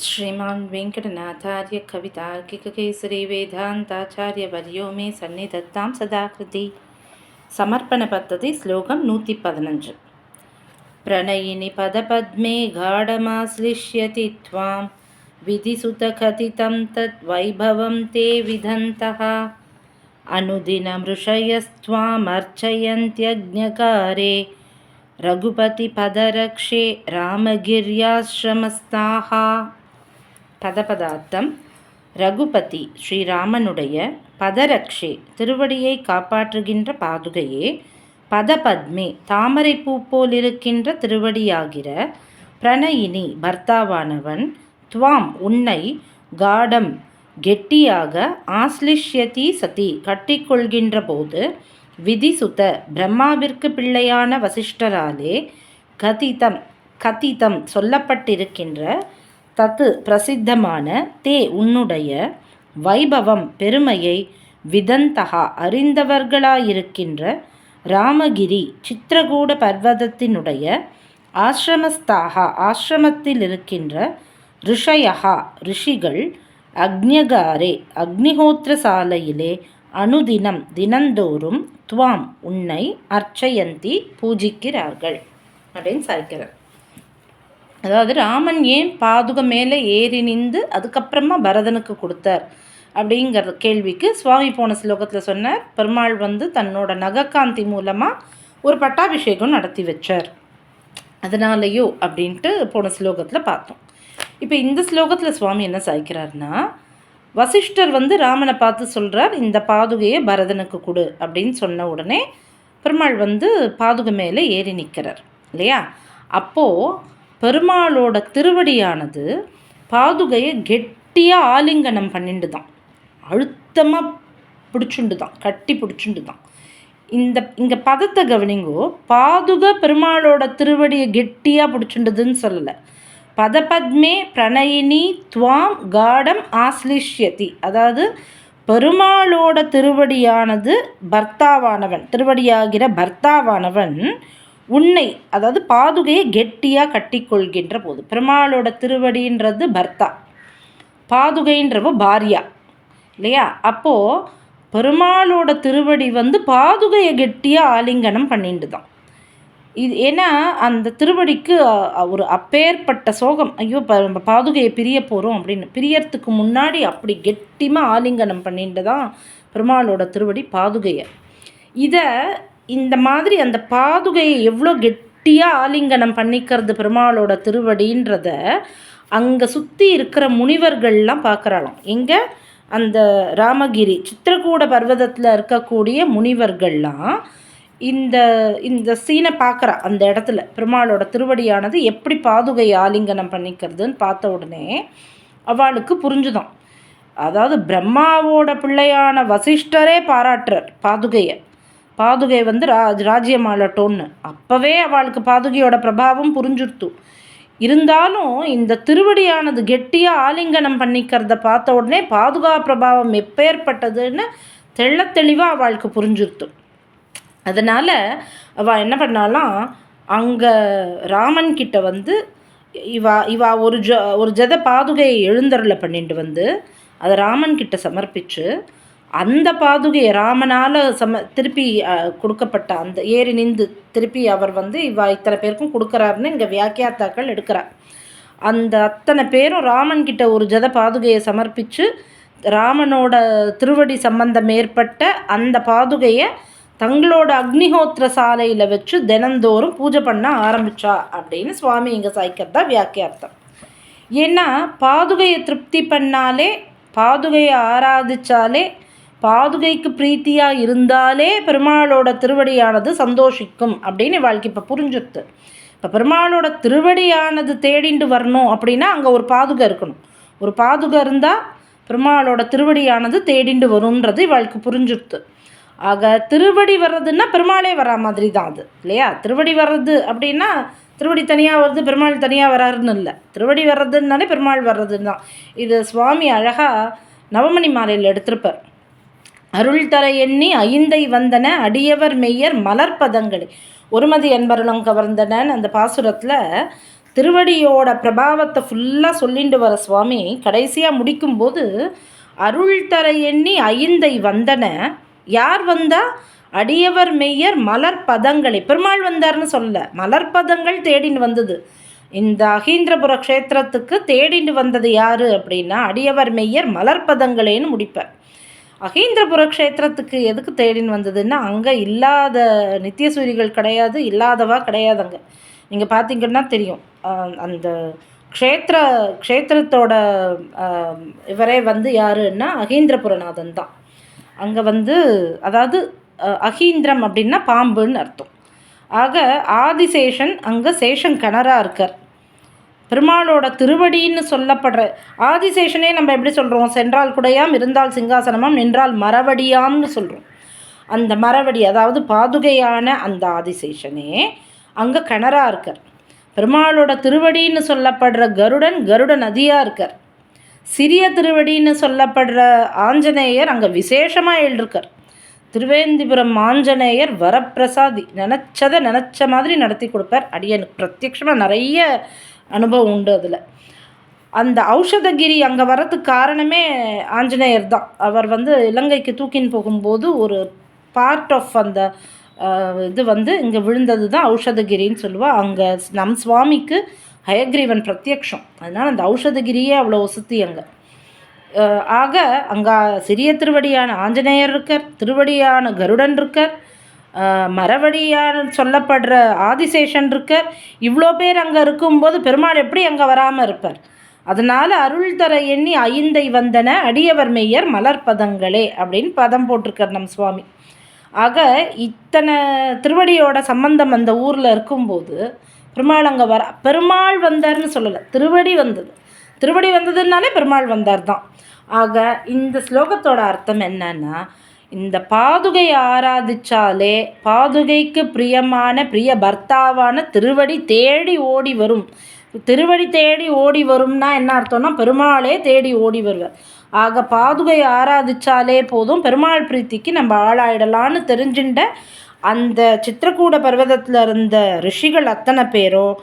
श्रीमान् वेङ्कटनाथार्य कवितार्किककेसरी वेदान्ताचार्यवर्यो मे सन्निधत्तां सदा कृति समर्पणपद्धति श्लोकं 115 प्रणयिनि पदपद्मे गाढमाश्लिष्यति त्वां विधिसुतकथितं तद्वैभवं ते विदन्तः अनुदिनमृषयस्त्वामर्चयन्त्यज्ञकारे रघुपतिपदरक्षे रामगिर्याश्रमस्ताः பதபதார்த்தம். ரகுபதி ஸ்ரீராமனுடைய பதரக்ஷே திருவடியை காப்பாற்றுகின்ற பாதுகையே, பதபத்மே தாமரைப்பூ போலிருக்கின்ற திருவடியாகிற, பிரணயினி பர்த்தாவானவன், துவாம் உன்னை, காடம் கெட்டியாக, ஆஸ்லிஷ்யதி சதி கட்டிக்கொள்கின்ற போது, விதிசுத பிரம்மாவிற்கு பிள்ளையான வசிஷ்டராலே, கதிதம் சொல்லப்பட்டிருக்கின்ற, தத்து பிரசித்தமான, தே உன்னுடைய, வைபவம் பெருமையை, விதந்தகா அறிந்தவர்களாயிருக்கின்ற, ராமகிரி சித்திரகூட பர்வதத்தினுடைய ஆசிரமஸ்தாக ஆசிரமத்தில் இருக்கின்ற, ரிஷயகா ரிஷிகள், அக்ஞகாரே அக்னிஹோத்திர சாலையிலே, அனுதினம் தினந்தோறும், துவாம் உன்னை, அர்ச்சயந்தி பூஜிக்கிறார்கள் அப்படின்னு சாய்க்கிறார். அதாவது ராமன் ஏன் பாதுகை மேலே ஏறி நின்று அதுக்கப்புறமா பரதனுக்கு கொடுத்தார் அப்படிங்கிற கேள்விக்கு சுவாமி போன ஸ்லோகத்தில் சொன்னார், பெருமாள் தன்னோட நகக்காந்தி மூலமாக ஒரு பட்டாபிஷேகம் நடத்தி வச்சார், அதனாலேயோ அப்படின்ட்டு போன ஸ்லோகத்தில் பார்த்தோம். இப்போ இந்த ஸ்லோகத்தில் சுவாமி என்ன சாய்க்கிறார்னா, வசிஷ்டர் ராமனை பார்த்து சொல்கிறார், இந்த பாதுகையை பரதனுக்கு கொடு அப்படின்னு சொன்ன உடனே பெருமாள் பாதுகை மேலே ஏறி நிற்கிறார் இல்லையா. அப்போது பெருமாளோட திருவடியானது பாதுகையை கெட்டியாக ஆலிங்கனம் பண்ணிட்டு தான், அழுத்தமாக பிடிச்சுண்டு தான், கட்டி பிடிச்சுண்டு தான். இங்கே பதத்தை கவனிங்கோ, பாதுகை பெருமாளோட திருவடியை கெட்டியாக பிடிச்சுண்டுதுன்னு சொல்லலை. பதபத்மே பிரணயினி துவாம் காடம் ஆஸ்லிஷ்யதி, அதாவது பெருமாளோட திருவடியானது பர்த்தாவானவன், திருவடியாகிற பர்த்தாவானவன் உன்னை, அதாவது பாதுகையை கெட்டியாக கட்டிக்கொள்கின்ற போது, பெருமாளோட திருவடின்றது பர்த்தா, பாதுகைன்றவ பாரியா இல்லையா. அப்போது பெருமாளோட திருவடி பாதுகையை கெட்டியாக ஆலிங்கனம் பண்ணிட்டு தான். இது ஏன்னா அந்த திருவடிக்கு ஒரு அப்பேற்பட்ட சோகம், ஐயோ பாதுகையை பிரிய போகிறோம் அப்படின்னு, பிரியறதுக்கு முன்னாடி அப்படி கெட்டிமாக ஆலிங்கனம் பண்ணிட்டு தான் பெருமாளோட திருவடி பாதுகையை. இதை இந்த மாதிரி அந்த பாதுகையை எவ்வளோ கெட்டியாக ஆலிங்கனம் பண்ணிக்கிறது பெருமாளோட திருவடின்றத அங்கே சுற்றி இருக்கிற முனிவர்கள்லாம் பார்க்குறாளாம். எங்கே அந்த ராமகிரி சித்திரகூட பர்வதத்தில் இருக்கக்கூடிய முனிவர்கள்லாம் இந்த இந்த சீனை பார்க்குறா. அந்த இடத்துல பெருமாளோட திருவடியானது எப்படி பாதுகை ஆலிங்கனம் பண்ணிக்கிறதுன்னு பார்த்த உடனே அவளுக்கு புரிஞ்சுதான். அதாவது பிரம்மாவோட பிள்ளையான வசிஷ்டரே பாராட்டுறார் பாதுகையை. பாதுகை ராஜ்யமாளட்டோன்னு அப்போவே அவளுக்கு பாதுகையோட பிரபாவம் புரிஞ்சுடுத்து. இருந்தாலும் இந்த திருவடியானது கெட்டியாக ஆலிங்கனம் பண்ணிக்கிறத பார்த்த உடனே பாதுகா பிரபாவம் எப்பேற்பட்டதுன்னு தெளிவாக அவளுக்கு புரிஞ்சுடுத்து. அதனால் அவள் என்ன பண்ணாலாம், அங்கே ராமன் கிட்ட இவா ஒரு ஜத பாதுகையை எழுந்தருளை பண்ணிட்டு அதை ராமன் கிட்ட சமர்ப்பித்து, அந்த பாதுகையை ராமனால் திருப்பி கொடுக்கப்பட்ட அந்த ஏறி நின்று திருப்பி அவர் இவா இத்தனை பேருக்கும் கொடுக்குறாருன்னு இங்கே வியாக்கியாத்தாக்கள் எடுக்கிறார். அந்த அத்தனை பேரும் ராமன்கிட்ட ஒரு ஜத பாதுகையை சமர்ப்பித்து ராமனோட திருவடி சம்பந்தம் ஏற்பட்ட அந்த பாதுகையை தங்களோட அக்னிஹோத்திர சாலையில் வச்சு தினந்தோறும் பூஜை பண்ண ஆரம்பித்தா அப்படின்னு சுவாமி இங்கே சாய்க்கிறதா வியாக்கியார்த்தம். ஏன்னா பாதுகையை திருப்தி பண்ணாலே, பாதுகையை ஆராதித்தாலே, பாதுகைக்கு பிரீத்தியாக இருந்தாலே பெருமாளோட திருவடியானது சந்தோஷிக்கும் அப்படின்னு வாழ்க்கை இப்போ புரிஞ்சுடுது. இப்போ பெருமாளோட திருவடியானது தேடிண்டு வரணும் அப்படின்னா அங்கே ஒரு பாதுகை இருக்கணும். ஒரு பாதுகை இருந்தால் பெருமாளோட திருவடியானது தேடிண்டு வரும்ன்றது வாழ்க்கை புரிஞ்சுடுது. ஆக திருவடி வர்றதுன்னா பெருமாளே வரா மாதிரி தான் அது இல்லையா. திருவடி வர்றது அப்படின்னா திருவடி தனியாக வருது, பெருமாள் தனியாக வராருன்னு இல்லை. திருவடி வர்றதுனாலே பெருமாள் வர்றதுன்னு தான். இது சுவாமி அழகாக நவமணி மாலையில் எடுத்திருப்பார். அருள் தர எண்ணி ஐந்தை வந்தன அடியவர் மெய்யர் மலர்பதங்களே ஒருமதி என்பருளம் கவர்ந்தனன்னு அந்த பாசுரத்தில் திருவடியோட பிரபாவத்தை ஃபுல்லாக சொல்லிட்டு வர சுவாமி கடைசியாக முடிக்கும்போது அருள் தர எண்ணி ஐந்தை வந்தன. யார் வந்தா? அடியவர் மெய்யர் மலர்பதங்களை. பெருமாள் வந்தார்னு சொல்ல, மலர்பதங்கள் தேடின்னு வந்தது. இந்த அகீந்திரபுர க்ஷேத்திரத்துக்கு தேடின்னு வந்தது யார் அப்படின்னா அடியவர் மெய்யர் மலர்பதங்களேன்னு முடிப்பார். அகீந்திரபுர க்ஷேத்திரத்துக்கு எதுக்கு தேடின்னு வந்ததுன்னா அங்கே இல்லாத நித்தியசூரிகள் கிடையாது, இல்லாதவா கிடையாது. அங்கே நீங்கள் பார்த்தீங்கன்னா தெரியும். அந்த க்ஷேத்திரத்தோட இவரே வந்து யாருன்னா அகீந்திரபுரநாதன் தான். அங்கே அதாவது அகீந்திரம் அப்படின்னா பாம்புன்னு அர்த்தம். ஆக ஆதிசேஷன் அங்கே சேஷன் கணராக இருக்கார். பெருமாளோட திருவடின்னு சொல்லப்படுற ஆதிசேஷனே நம்ம எப்படி சொல்கிறோம்? சென்றால் குடையாம், இருந்தால் சிங்காசனமாம், நின்றால் மரவடியாம்னு சொல்கிறோம். அந்த மரவடி அதாவது பாதுகையான அந்த ஆதிசேஷனே அங்கே கணராக இருக்கார். பெருமாளோட திருவடின்னு சொல்லப்படுற கருட நதியாக இருக்கார். சிறிய திருவடின்னு சொல்லப்படுற ஆஞ்சநேயர் அங்கே விசேஷமாக எழுதிருக்கார். திருவேந்திபுரம் ஆஞ்சநேயர் வரப்பிரசாதி, நினச்ச மாதிரி நடத்தி கொடுப்பார். அடியனுக்கு பிரத்யட்சமாக நிறைய அனுபவம் உண்டு அதில். அந்த ஔஷதகிரி அங்கே வரத்துக்கு காரணமே ஆஞ்சநேயர் தான். அவர் இலங்கைக்கு தூக்கின்னு போகும்போது ஒரு பார்ட் ஆஃப் அந்த இது இங்கே விழுந்தது தான் ஔஷதகிரின்னு சொல்லுவாள். அங்கே நம் சுவாமிக்கு ஹயக்ரீவன் பிரத்யக்ஷம். அதனால் அந்த ஔஷதகிரியே அவ்வளோ சுற்றி அங்கே. ஆக அங்கே சிறிய திருவடியான ஆஞ்சநேயர் இருக்கார், திருவடியான கருடன் இருக்கார், மரவடியான சொல்லப்படுற ஆதிசேஷன் இருக்கார். இவ்வளோ பேர் அங்கே இருக்கும்போது பெருமாள் எப்படி அங்கே வராமல் இருப்பார்? அதனால் அருள் தர எண்ணி ஐந்தை வந்தன அடியவர் மெய்யர் மலர்பதங்களே அப்படின்னு பதம் போட்டிருக்கார் நம் சுவாமி. ஆக இத்தனை திருவடியோட சம்பந்தம் அந்த ஊரில் இருக்கும்போது பெருமாள் அங்கே பெருமாள் வந்தார்னு சொல்லலை, திருவடி வந்ததுனாலே பெருமாள் வந்தார் தான். ஆக இந்த ஸ்லோகத்தோட அர்த்தம் என்னன்னா, இந்த பாதுகையை ஆராதிச்சாலே பாதுகைக்கு பிரியமான பிரிய பர்த்தாவான திருவடி தேடி ஓடி வரும். திருவடி தேடி ஓடி வரும்னா என்ன அர்த்தம்னா பெருமாளே தேடி ஓடி வருவார். ஆக பாதுகை ஆராதிச்சாலே போதும் பெருமாள் பிரீத்திக்கு நம்ம ஆளாயிடலான்னு தெரிஞ்சுட்ட அந்த சித்திரக்கூட பர்வதத்தில் இருந்த ரிஷிகள் அத்தனை பேரும்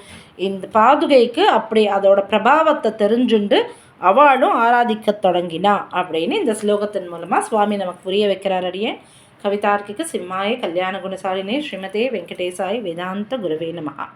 இந்த பாதுகைக்கு அப்படி அதோட பிரபாவத்தை தெரிஞ்சுண்டு அவளும் ஆராதிக்க தொடங்கினா அப்படின்னு இந்த ஸ்லோகத்தின் மூலமாக சுவாமி நமக்கு புரிய வைக்கிறார். அடியே கவிதார்க்கிக சிம்மாய கல்யாண குணசாலினே ஸ்ரீமதே வெங்கடேசாய் வேதாந்த குருவே நமஹா.